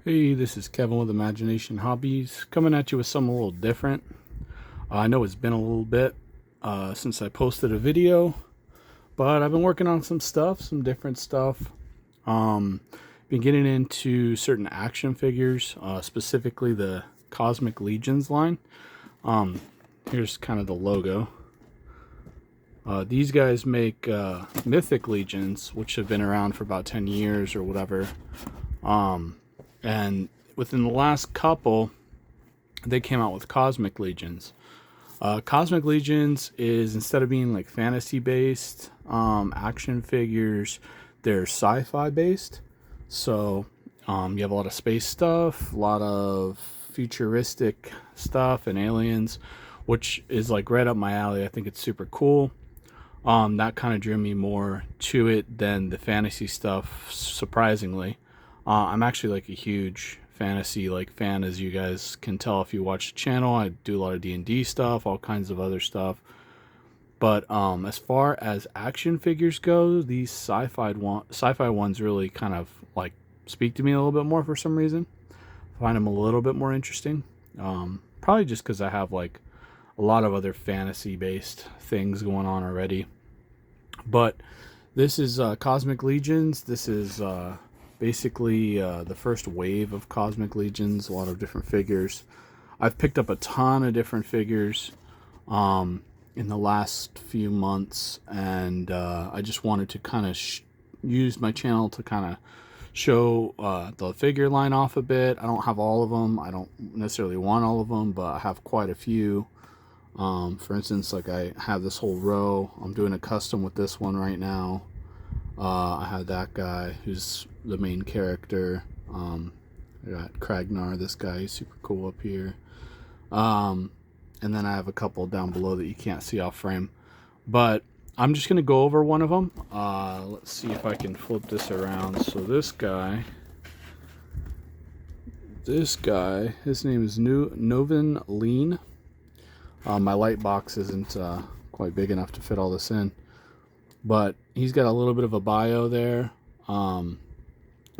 Hey, this is Kevin with Imagination Hobbies, coming at you with something a little different. I know it's been a little bit since I posted a video, but I've been working on some stuff, some different stuff. Um, been getting into certain action figures, specifically the Cosmic Legions line. Um, Here's kind of the logo. These guys make Mythic Legions, which have been around for about 10 years or whatever. And within the last couple, they came out with Cosmic Legions. Cosmic Legions is, instead of being like fantasy based action figures, they're sci-fi based. So you have a lot of space stuff, a lot of futuristic stuff and aliens, which is like right up my alley. I think it's super cool. That kind of drew me more to it than the fantasy stuff, surprisingly. I'm actually like a huge fantasy like fan, as you guys can tell if you watch the channel. I do a lot of D&D stuff, all kinds of other stuff. But as far as action figures go, these sci-fi ones really kind of like speak to me a little bit more for some reason. I find them a little bit more interesting. Probably just because I have like a lot of other fantasy based things going on already. But this is Cosmic Legions. This is basically the first wave of Cosmic Legions, a lot of different figures. I've picked up a ton of different figures in the last few months, and I just wanted to kind of use my channel to kind of show the figure line off a bit. I don't have all of them. I don't necessarily want all of them, but I have quite a few. For instance, like I have this whole row. I'm doing a custom with this one right now. I have that guy who's the main character. I got Kragnar, this guy, he's super cool up here. And then I have a couple down below that you can't see off frame. But I'm just going to go over one of them. Let's see if I can flip this around. So this guy, his name is Noveunn Leen. My light box isn't quite big enough to fit all this in, but he's got a little bit of a bio there.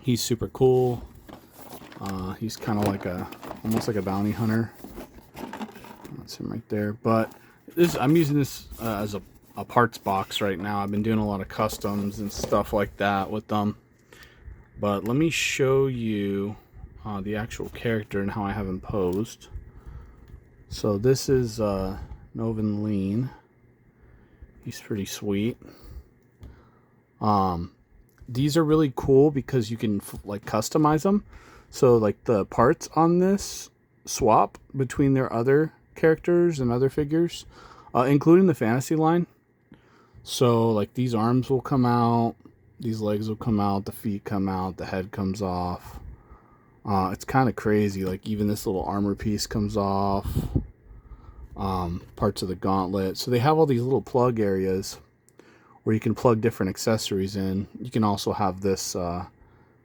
He's super cool. He's kind of like almost like a bounty hunter. That's him right there. But I'm using this as a parts box right now. I've been doing a lot of customs and stuff like that with them. But let me show you the actual character and how I have him posed. So this is Noveunn Leen. He's pretty sweet. These are really cool because you can like customize them. So like the parts on this swap between their other characters and other figures, including the fantasy line. So like these arms will come out, these legs will come out, the feet come out, the head comes off. It's kind of crazy. Like even this little armor piece comes off. Parts of the gauntlet. So they have all these little plug areas where you can plug different accessories in. You can also have this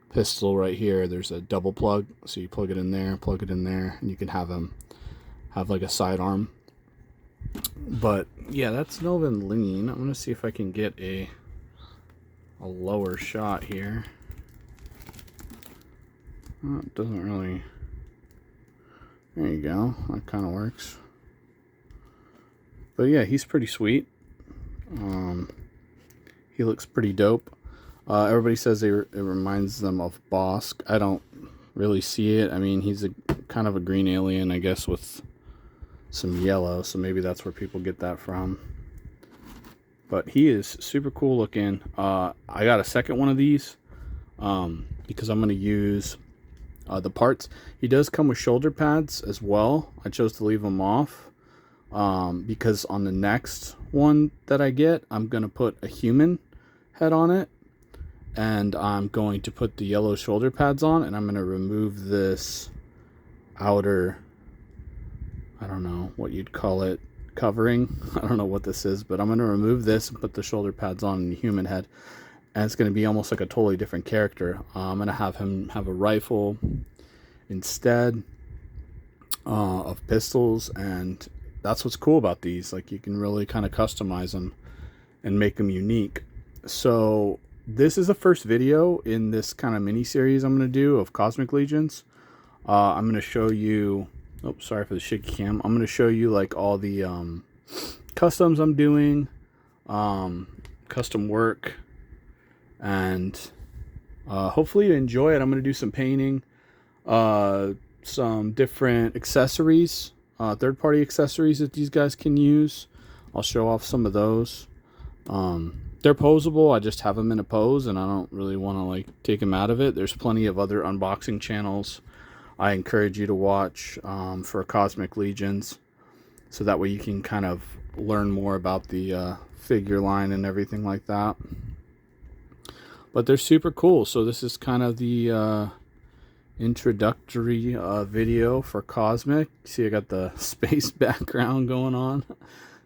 pistol right here. There's a double plug, so you plug it in there, and you can have them have like a sidearm. But yeah, that's Noveunn Leen. I'm gonna see if I can get a lower shot here. Oh, it doesn't really. There you go. That kind of works. But yeah, he's pretty sweet. He looks pretty dope. Everybody says it reminds them of Bosk. I don't really see it. I mean, he's a kind of a green alien, I guess, with some yellow. So maybe that's where people get that from. But he is super cool looking. I got a second one of these because I'm going to use the parts. He does come with shoulder pads as well. I chose to leave them off because on the next one that I get, I'm going to put a human head on it, and I'm going to put the yellow shoulder pads on, and I'm going to remove this outer, I don't know what you'd call it, covering. I don't know what this is, but I'm going to remove this and put the shoulder pads on the human head, and it's going to be almost like a totally different character. I'm going to have him have a rifle instead of pistols, and that's what's cool about these. Like, you can really kind of customize them and make them unique. So this is the first video in this kind of mini series I'm going to do of Cosmic Legions. I'm going to show you, oh, sorry for the shaky cam. I'm going to show you like all the customs I'm doing, custom work, and hopefully you enjoy it. I'm going to do some painting, some different accessories, third-party accessories that these guys can use. I'll show off some of those. They're posable. I just have them in a pose, and I don't really want to like take them out of it. There's plenty of other unboxing channels I encourage you to watch for Cosmic Legions, so that way you can kind of learn more about the figure line and everything like that. But they're super cool. So this is kind of the introductory video for Cosmic. See, I got the space background going on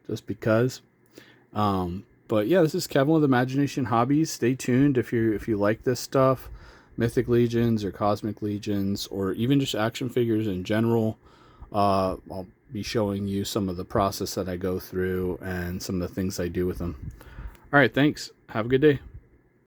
just because. But yeah, this is Kevin with Imagination Hobbies. Stay tuned if you like this stuff, Mythic Legions or Cosmic Legions, or even just action figures in general. I'll be showing you some of the process that I go through and some of the things I do with them. All right, thanks. Have a good day.